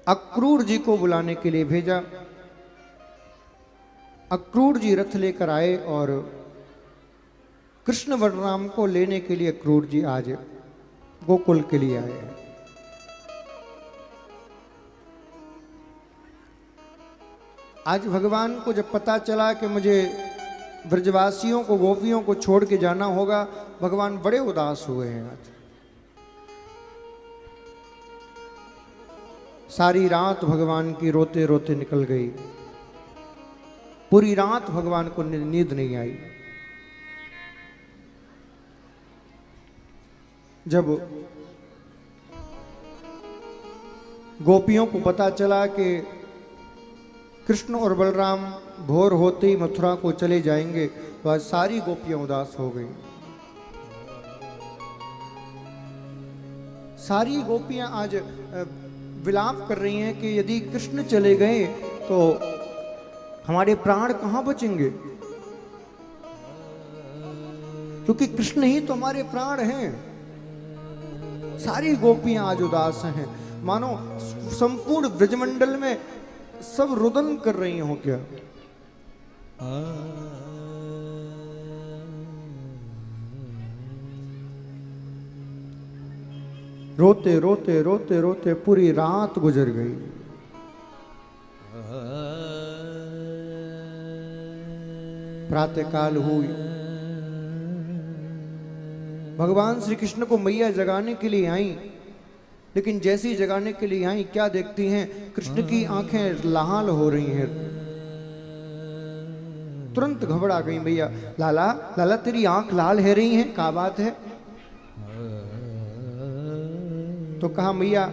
अक्रूर जी को बुलाने के लिए भेजा। अक्रूर जी रथ लेकर आए और कृष्ण बलराम को लेने के लिए अक्रूर जी आज गोकुल के लिए आए हैं। आज भगवान को जब पता चला कि मुझे ब्रजवासियों को, गोपियों को छोड़ के जाना होगा, भगवान बड़े उदास हुए हैं। आज सारी रात भगवान की रोते रोते निकल गई। पूरी रात भगवान को नींद नहीं आई। जब गोपियों को पता चला कि कृष्ण और बलराम भोर होते ही मथुरा को चले जाएंगे, तो आज सारी गोपियां उदास हो गई। सारी गोपियां आज विलाप कर रही हैं कि यदि कृष्ण चले गए तो हमारे प्राण कहां बचेंगे, क्योंकि कृष्ण ही तो हमारे प्राण हैं। सारी गोपियां आज उदास हैं, मानो संपूर्ण ब्रजमंडल में सब रुदन कर रही हो क्या। रोते रोते रोते रोते पूरी रात गुजर गई। प्रातःकाल हुई। भगवान श्री कृष्ण को मैया जगाने के लिए आई, लेकिन जैसी जगाने के लिए आई, क्या देखती हैं, कृष्ण की आंखें लाल हो रही हैं। तुरंत घबरा गई मैया। लाला लाला तेरी आंख लाल है रही है, क्या बात है। तो कहा मैया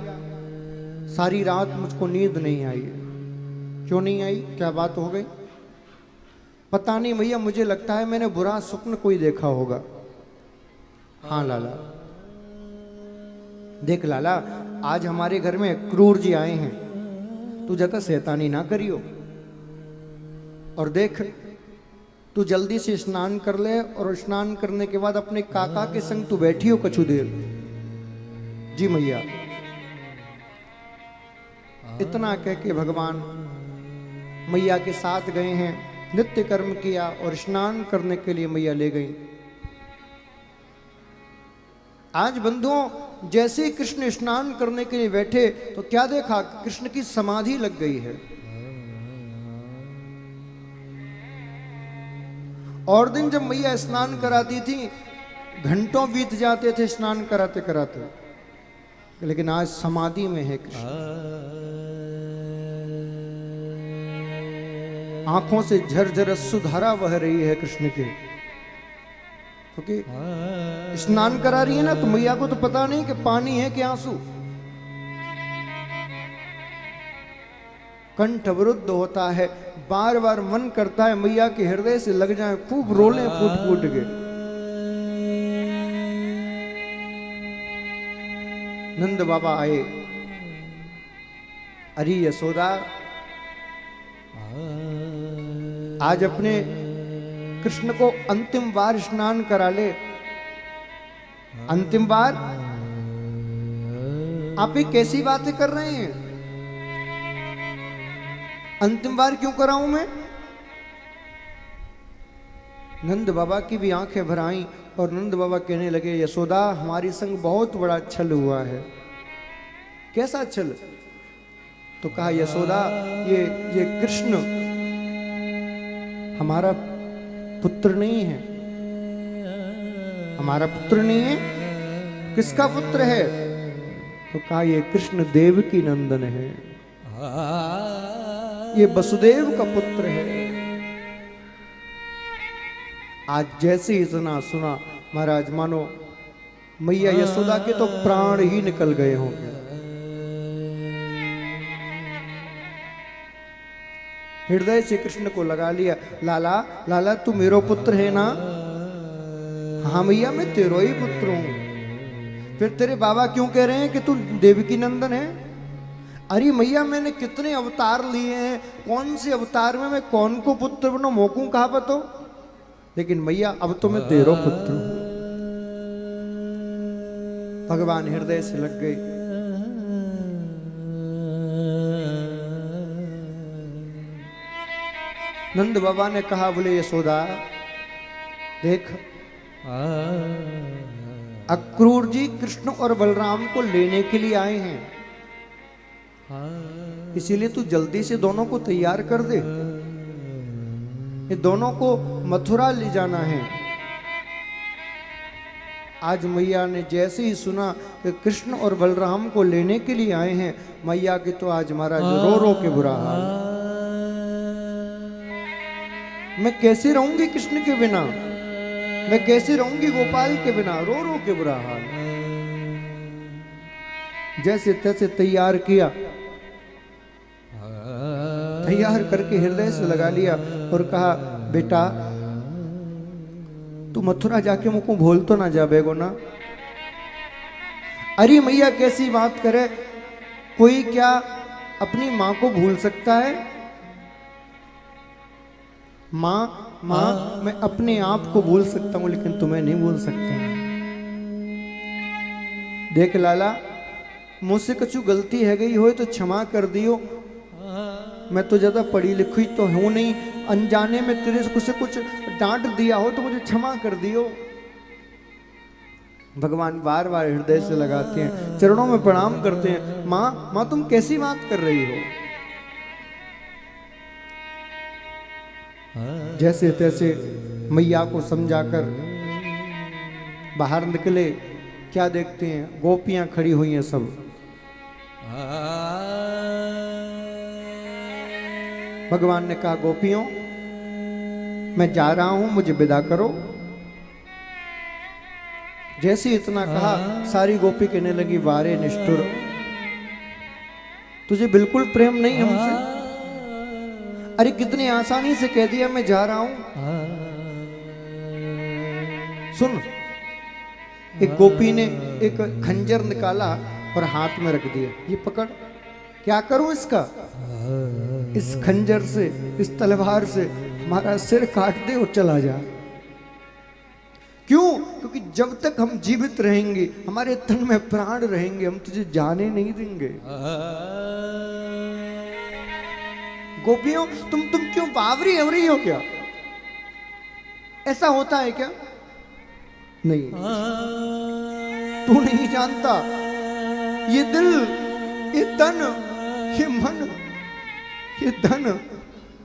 सारी रात मुझको नींद नहीं आई। क्यों नहीं आई, क्या बात हो गई। पता नहीं मैया, मुझे लगता है मैंने बुरा स्वप्न कोई देखा होगा। हाँ लाला। देख लाला, आज हमारे घर में क्रूर जी आए हैं, तू ज्यादा शैतानी ना करियो। और देख तू जल्दी से स्नान कर ले, और स्नान करने के बाद अपने काका के संग तू बैठी हो कछु देर। जी मैया। इतना कह के भगवान मैया के साथ गए हैं, नित्य कर्म किया और स्नान करने के लिए मैया ले गई। आज बंधुओं, जैसे ही कृष्ण स्नान करने के लिए बैठे तो क्या देखा, कृष्ण की समाधि लग गई है। और दिन जब मैया स्नान कराती थी, घंटों बीत जाते थे स्नान कराते कराते, लेकिन आज समाधि में है कृष्ण। आंखों से झरझर अश्रुधारा बह रही है कृष्ण के, क्योंकि स्नान करा रही है ना, तो मैया को तो पता नहीं कि पानी है कि आंसू। कंठ अवरुद्ध होता है, बार बार मन करता है मैया के हृदय से लग जाए, खूब रोले फूट फूट के। नंद बाबा आए। अरे यशोदा, आज अपने कृष्ण को अंतिम बार स्नान करा ले। अंतिम बार? आप ये कैसी बातें कर रहे हैं? अंतिम बार क्यों कराऊं मैं? नंद बाबा की भी आंखें भर आईं और नंद बाबा कहने लगे, यशोदा हमारी संग बहुत बड़ा छल हुआ है। कैसा छल? तो कहा यशोदा, ये कृष्ण हमारा पुत्र नहीं है। हमारा पुत्र नहीं है? किसका पुत्र है? तो कहा ये कृष्ण देवकी नंदन है, ये वसुदेव का पुत्र है। आज जैसे ही सुना महाराज, मानो मैया यशोदा के तो प्राण ही निकल गए होंगे। हृदय से कृष्ण को लगा लिया। लाला लाला तू मेरो पुत्र है ना? हाँ मैया मैं तेरो ही पुत्र हूं। फिर तेरे बाबा क्यों कह रहे हैं कि तू देवकी नंदन है? अरे मैया मैंने कितने अवतार लिए हैं, कौन से अवतार में मैं कौन को पुत्र बनो, मोकू कहा पतो। लेकिन मैया अब तो मैं तेरो पुत्र हूं। भगवान हृदय से लग गए। नंद बाबा ने कहा, बोले यशोदा देख, अक्रूर जी कृष्ण और बलराम को लेने के लिए आए हैं, इसीलिए तू जल्दी से दोनों को तैयार कर दे, ये दोनों को मथुरा ले जाना है। आज मैया ने जैसे ही सुना कि कृष्ण और बलराम को लेने के लिए आए हैं, मैया की तो आज महाराज रो रो के बुरा हाल। मैं कैसे रहूंगी कृष्ण के बिना, मैं कैसे रहूंगी गोपाल के बिना, रो रो के बुरा हाल। जैसे तैसे तैयार किया, तैयार करके हृदय से लगा लिया और कहा, बेटा तू मथुरा जाके मुझको भूल तो ना जाबेगो ना। अरे मैया कैसी बात करे, कोई क्या अपनी माँ को भूल सकता है? माँ मैं अपने आप को भूल सकता हूं, लेकिन तुम्हें नहीं भूल सकता। देख लाला, मुझसे कुछ गलती है गई हो तो क्षमा कर दियो। मैं तो ज्यादा पढ़ी लिखी तो हूं नहीं, अनजाने में तेरे से कुछ डांट दिया हो तो मुझे क्षमा कर दियो। भगवान बार बार हृदय से लगाते हैं, चरणों में प्रणाम करते हैं। माँ तुम कैसी बात कर रही हो? जैसे तैसे मैया को समझाकर बाहर निकले। क्या देखते हैं, गोपियां खड़ी हुई हैं सब। भगवान ने कहा, गोपियों मैं जा रहा हूं, मुझे विदा करो। जैसे इतना कहा, सारी गोपी कहने लगी, वारे निष्ठुर, तुझे बिल्कुल प्रेम नहीं हमसे? अरे कितनी आसानी से कह दिया मैं जा रहा हूं। सुन, एक गोपी ने एक खंजर निकाला और हाथ में रख दिया, ये पकड़, क्या करूं इसका? इस खंजर से, इस तलवार से हमारा सिर काट दे और चला जा। क्यों? क्योंकि जब तक हम जीवित रहेंगे, हमारे तन में प्राण रहेंगे, हम तुझे जाने नहीं देंगे। गोपियों, तुम क्यों बावरी हो रही हो क्या? ऐसा होता है क्या? नहीं, तू नहीं जानता, ये दिल, ये तन, ये मन, ये धन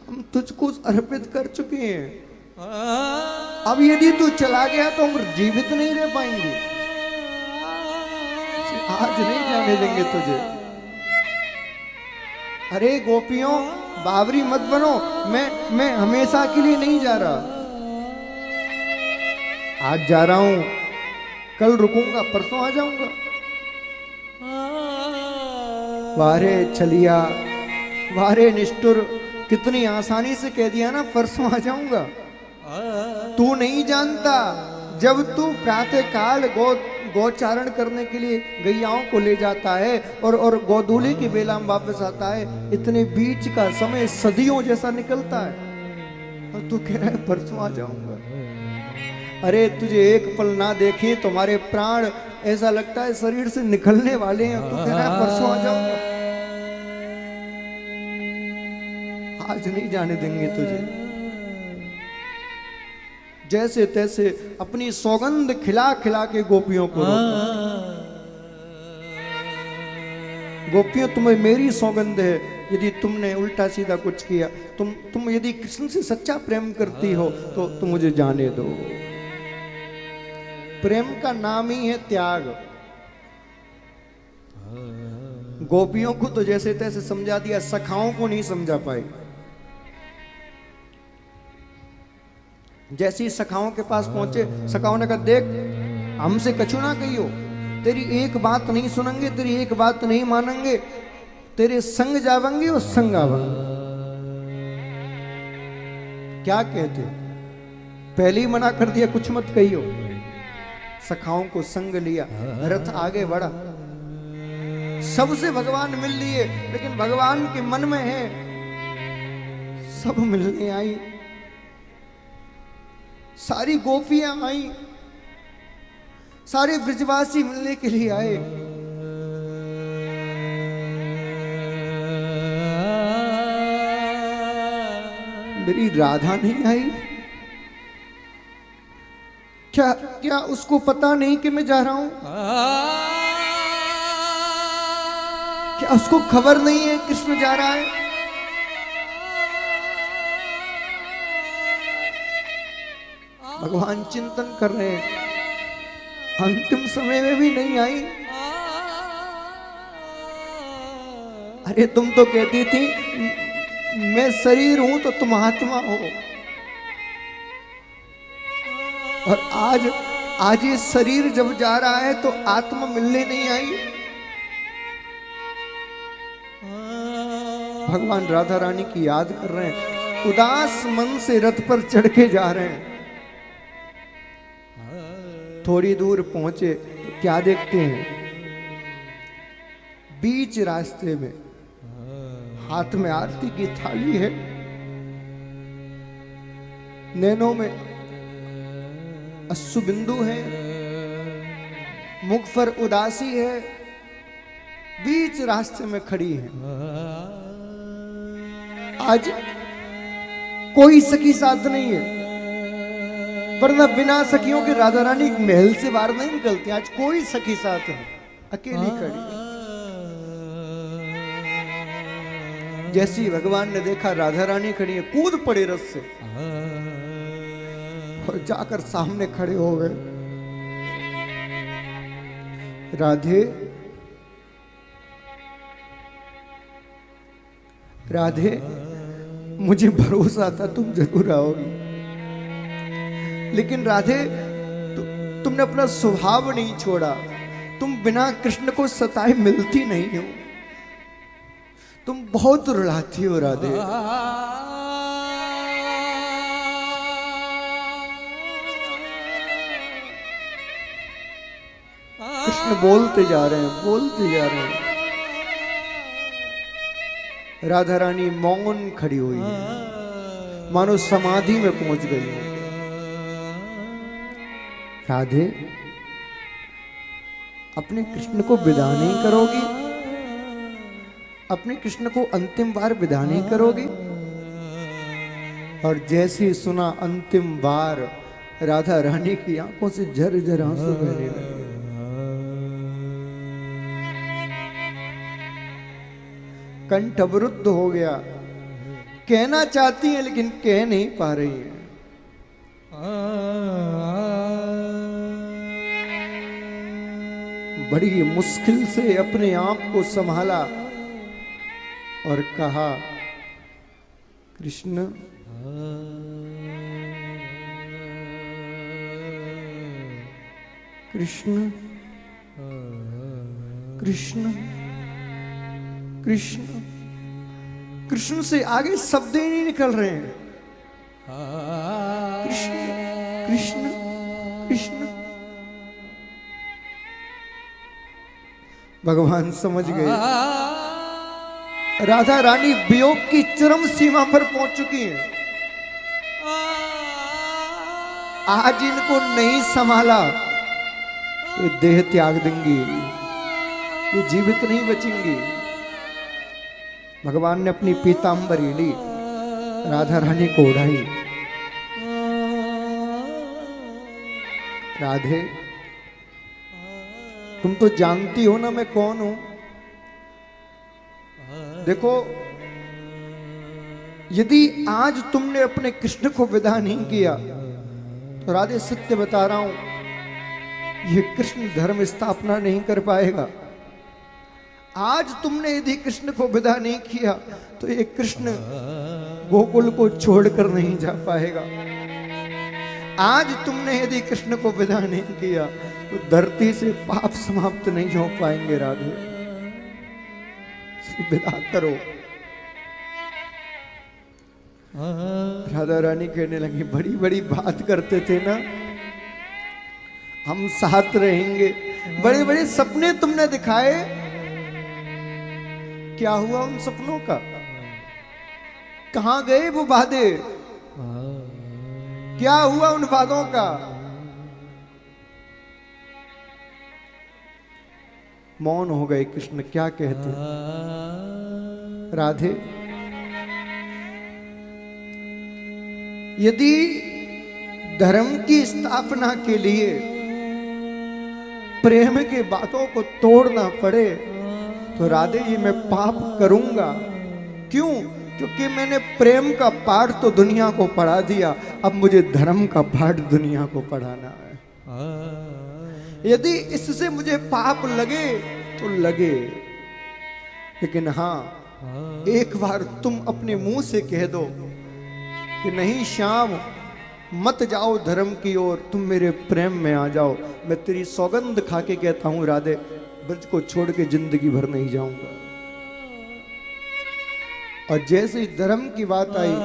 हम तुझको अर्पित कर चुके हैं। अब यदि तू चला गया तो हम जीवित नहीं रह पाएंगे। आज नहीं जाने देंगे तुझे। अरे गोपियों, बावरी मत बनो, मैं हमेशा के लिए नहीं जा रहा। आज जा रहा हूं, कल रुकूंगा, परसों आ जाऊंगा। वारे छलिया, वारे निष्ठुर, कितनी आसानी से कह दिया ना, परसों आ जाऊंगा। तू नहीं जानता, जब तू प्रातः काल गोचारण करने के लिए गैयाओं को ले जाता है और गोधूली की बेला में वापस आता है, इतने बीच का समय सदियों जैसा निकलता है, और तू कह रहा है परसों आ जाऊंगा। अरे तुझे एक पल ना देखे तुम्हारे प्राण ऐसा लगता है शरीर से निकलने वाले हैं, तू कह रहा है परसों आ जाऊंगा। आज नहीं जाने देंगे तुझे। जैसे तैसे अपनी सौगंध खिला खिला के गोपियों को रोका। गोपियों, तुम्हें मेरी सौगंध है, यदि तुमने उल्टा सीधा कुछ किया, तुम यदि कृष्ण से सच्चा प्रेम करती हो तो तुम मुझे जाने दो। प्रेम का नाम ही है त्याग। गोपियों को तो जैसे तैसे समझा दिया, सखाओं को नहीं समझा पाई। जैसे ही सखाओं के पास पहुंचे, सखाओं ने कहा, देख हमसे कछु ना कहियो, तेरी एक बात नहीं सुनेंगे, तेरी एक बात नहीं मानेंगे, तेरे संग जावेंगे और संग आवेंगे। क्या कहते, पहले ही मना कर दिया, कुछ मत कहियो। सखाओं को संग लिया, रथ आगे बढ़ा, सबसे भगवान मिल लिए, लेकिन भगवान के मन में है, सब मिलने आई, सारी गोपियां आई, सारे ब्रजवासी मिलने के लिए आए। मेरी राधा नहीं आई? क्या क्या उसको पता नहीं कि मैं जा रहा हूं? क्या उसको खबर नहीं है कृष्ण जा रहा है? भगवान चिंतन कर रहे हैं, अंतिम समय में भी नहीं आई। अरे तुम तो कहती थी मैं शरीर हूं तो तुम आत्मा हो, और आज ये शरीर जब जा रहा है तो आत्मा मिलने नहीं आई। भगवान राधा रानी की याद कर रहे हैं, उदास मन से रथ पर चढ़ के जा रहे हैं। थोड़ी दूर पहुंचे तो क्या देखते हैं, बीच रास्ते में हाथ में आरती की थाली है, नैनों में अश्रु बिंदु है, मुख पर उदासी है, बीच रास्ते में खड़ी है। आज कोई सखी साथ नहीं है, वरना बिना सखियों के राधा रानी महल से बाहर नहीं निकलती। आज कोई सखी साथ है, अकेली खड़ी है। जैसी भगवान ने देखा राधा रानी खड़ी है, कूद पड़े रथ से और जाकर सामने खड़े हो गए। राधे राधे, मुझे भरोसा था तुम जरूर आओगी, लेकिन राधे तुमने अपना स्वभाव नहीं छोड़ा। तुम बिना कृष्ण को सताए मिलती नहीं हो, तुम बहुत रुलाती हो राधे। कृष्ण बोलते जा रहे हैं, बोलते जा रहे हैं। राधा रानी मौन खड़ी हुई है, मानो समाधि में पहुंच गई है। राधे, अपने कृष्ण को विदा नहीं करोगी? अपने कृष्ण को अंतिम बार विदा नहीं करोगी? और जैसे सुना अंतिम बार, राधा रानी की आंखों से झरझर आंसू बहने लगे। कंठ अवरुद्ध हो गया, कहना चाहती है लेकिन कह नहीं पा रही है। बड़ी मुश्किल से अपने आप को संभाला और कहा, कृष्ण कृष्ण कृष्ण कृष्ण। कृष्ण से आगे शब्द ही नहीं निकल रहे हैं। कृष्ण कृष्ण कृष्ण। भगवान समझ गए, राधा रानी वियोग की चरम सीमा पर पहुंच चुकी हैं। आज इनको नहीं संभाला तो देह त्याग देंगी, ये जीवित नहीं बचेंगी। भगवान ने अपनी पीतांबरी ली, राधा रानी को उड़ाई। राधे, तुम तो जानती हो ना मैं कौन हूं। देखो, यदि आज तुमने अपने कृष्ण को विदा नहीं किया तो राधे सत्य बता रहा हूं, ये कृष्ण धर्म स्थापना नहीं कर पाएगा। आज तुमने यदि कृष्ण को विदा नहीं किया तो ये कृष्ण गोकुल को छोड़कर नहीं जा पाएगा। आज तुमने यदि कृष्ण को विदा नहीं किया तो धरती से पाप समाप्त नहीं हो पाएंगे। राधे, विदा करो। राधा रानी कहने लगी, बड़ी बड़ी बात करते थे ना, हम साथ रहेंगे, बड़े बड़े सपने तुमने दिखाए, क्या हुआ उन सपनों का? कहां गए वो वादे? क्या हुआ उन वादों का? मौन हो गए कृष्ण, क्या कहते? राधे, यदि धर्म की स्थापना के लिए प्रेम के बातों को तोड़ना पड़े तो राधे जी मैं पाप करूंगा। क्यों? क्योंकि मैंने प्रेम का पाठ तो दुनिया को पढ़ा दिया, अब मुझे धर्म का पाठ दुनिया को पढ़ाना है। यदि इससे मुझे पाप लगे तो लगे, लेकिन हाँ, एक बार तुम अपने मुंह से कह दो कि नहीं श्याम, मत जाओ धर्म की ओर, तुम मेरे प्रेम में आ जाओ। मैं तेरी सौगंध खा के कहता हूं राधे, ब्रज को छोड़ के जिंदगी भर नहीं जाऊंगा। और जैसे ही धर्म की बात आई,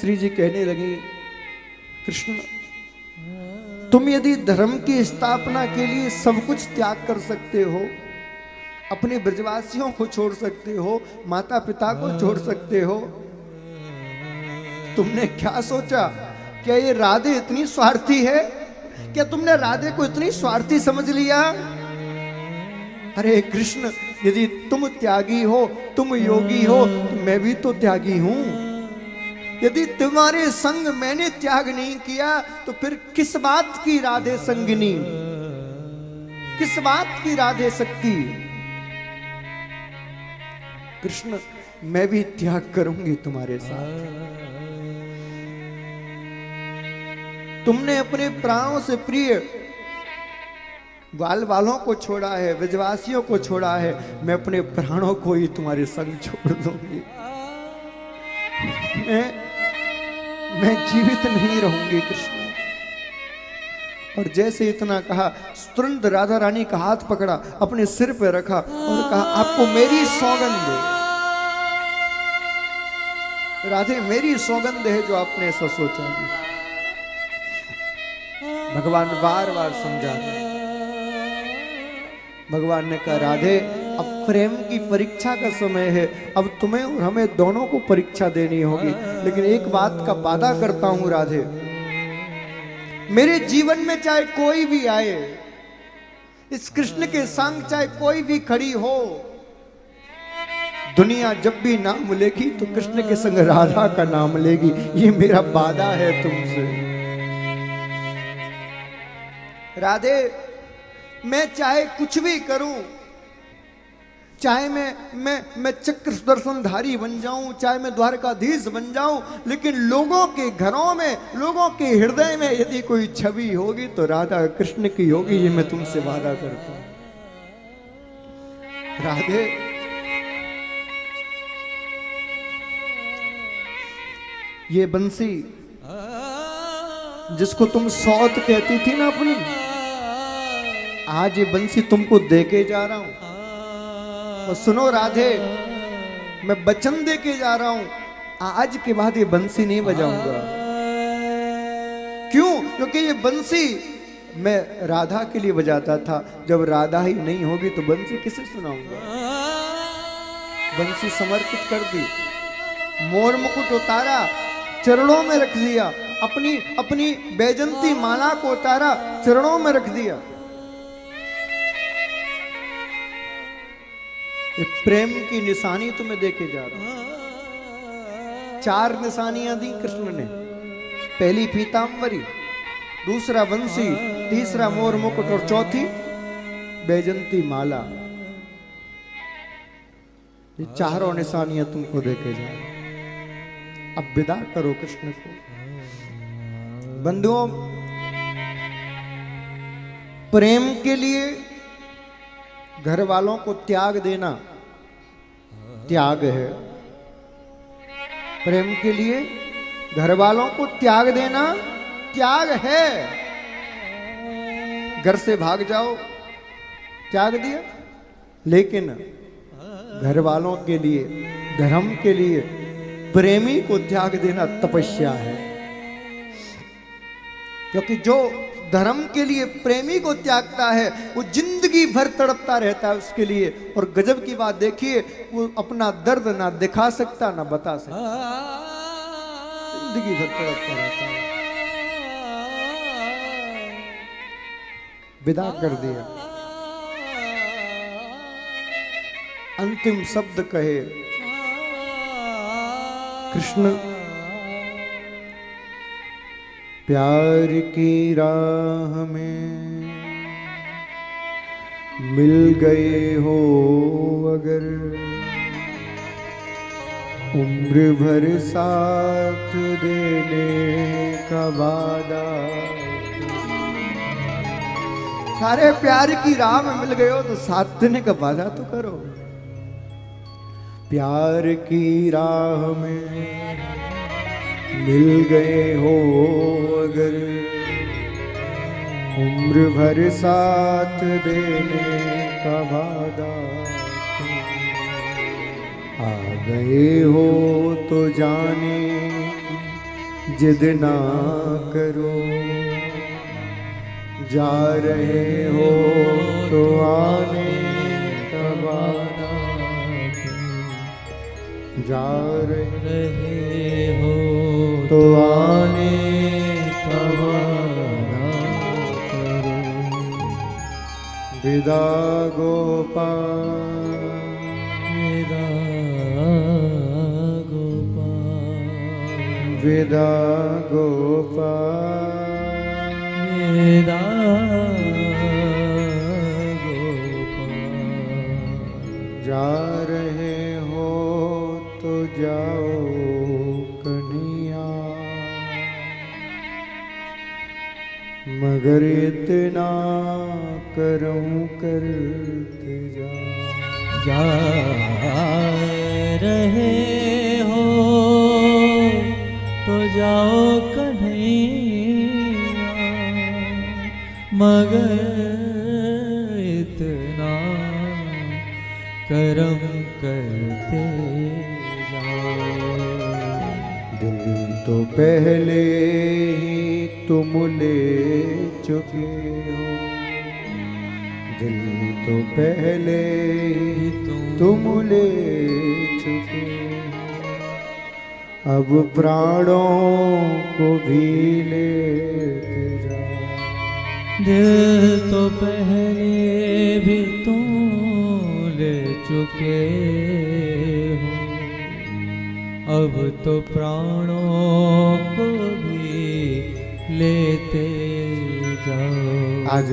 श्री जी कहने लगी, कृष्ण तुम यदि धर्म की स्थापना के लिए सब कुछ त्याग कर सकते हो, अपने ब्रजवासियों को छोड़ सकते हो, माता पिता को छोड़ सकते हो, तुमने क्या सोचा? क्या ये राधे इतनी स्वार्थी है? क्या तुमने राधे को इतनी स्वार्थी समझ लिया? अरे कृष्ण, यदि तुम त्यागी हो, तुम योगी हो, तो मैं भी तो त्यागी हूं। यदि तुम्हारे संग मैंने त्याग नहीं किया तो फिर किस बात की राधे संगिनी, किस बात की राधे शक्ति? कृष्ण, मैं भी त्याग करूंगी तुम्हारे साथ। तुमने अपने प्राणों से प्रिय ग्वाल वालों को छोड़ा है, ब्रजवासियों को छोड़ा है, मैं अपने प्राणों को ही तुम्हारे संग छोड़ दूंगी। मैं जीवित नहीं रहूंगी कृष्ण। और जैसे इतना कहा, तुरंत राधा रानी का हाथ पकड़ा, अपने सिर पे रखा और कहा, आपको मेरी सौगंध है राधे, मेरी सौगंध है जो आपने ऐसा सोचा। भगवान बार बार समझा रहे। भगवान ने कहा, राधे अब प्रेम की परीक्षा का समय है, अब तुम्हें और हमें दोनों को परीक्षा देनी होगी। लेकिन एक बात का वादा करता हूं राधे, मेरे जीवन में चाहे कोई भी आए, इस कृष्ण के संग चाहे कोई भी खड़ी हो, दुनिया जब भी नाम लेगी तो कृष्ण के संग राधा का नाम लेगी। ये मेरा वादा है तुमसे। राधे, मैं चाहे कुछ भी करूं, चाहे मैं चक्र सुदर्शनधारी बन जाऊं, चाहे मैं द्वारकाधीश बन जाऊं, लेकिन लोगों के घरों में, लोगों के हृदय में यदि कोई छवि होगी तो राधा कृष्ण की होगी। ये मैं तुमसे वादा करता हूं। राधे, ये बंसी जिसको तुम सौत कहती थी ना अपनी, आज ये बंसी तुमको देके जा रहा हूं। और सुनो राधे, मैं वचन देके जा रहा हूं, आज के बाद ये बंसी नहीं बजाऊंगा। क्यों? क्योंकि ये बंसी मैं राधा के लिए बजाता था, जब राधा ही नहीं होगी तो बंसी किसे सुनाऊंगा। बंसी समर्पित कर दी, मोर मुकुट उतारा, चरणों में रख दिया, अपनी बैजंती माला को उतारा, चरणों में रख दिया। ये प्रेम की निशानी तुम्हें देके जा रहा हूं। 4 निशानियां दी कृष्ण ने। पहली पीतांबरी, दूसरा बंसी, तीसरा मोर मुकुट और चौथी बैजंती माला। ये चारों निशानियां तुमको देके जा रहा हूं। अब विदा करो कृष्ण को। बंधुओं, प्रेम के लिए घर वालों को त्याग देना त्याग है। प्रेम के लिए घर वालों को त्याग देना त्याग है। घर से भाग जाओ, त्याग दिया। लेकिन घर वालों के लिए, धर्म के लिए प्रेमी को त्याग देना तपस्या है। क्योंकि जो धर्म के लिए प्रेमी को त्यागता है वो जिंदगी भर तड़पता रहता है उसके लिए। और गजब की बात देखिए, वो अपना दर्द ना दिखा सकता ना बता सकता, जिंदगी भर तड़पता रहता है। विदा कर दिया। अंतिम शब्द कहे, कृष्ण प्यार की राह में मिल गए हो अगर, उम्र भर साथ देने का वादा। सारे प्यार की राह में मिल गए हो तो साथ देने का वादा तो करो। प्यार की राह में मिल गए हो अगर, उम्र भर साथ देने का वादा। आ गए हो तो जाने की जिद ना करो, जा रहे हो तो आने का वादा। जा रहे हो तो आने का वादा करो। विदा गोपाल, विदा गोपाल, विदा गोपाल, विदा गोपाल। जा रहे हो तो जाओ कन्हैया, मगर इतना करम करते जाओ। जा रहे हो तो जाओ कन्हैया, मगर इतना करम करते जाओ। दिल तो पहले ही तुम ले चुके हो, दिल तो पहले ही तुम ले चुके हो। अब प्राणों को भी लेते जाओ। दिल तो पहले भी तुम ले चुके हो, अब तो प्राणों को भी लेते जाओ। आज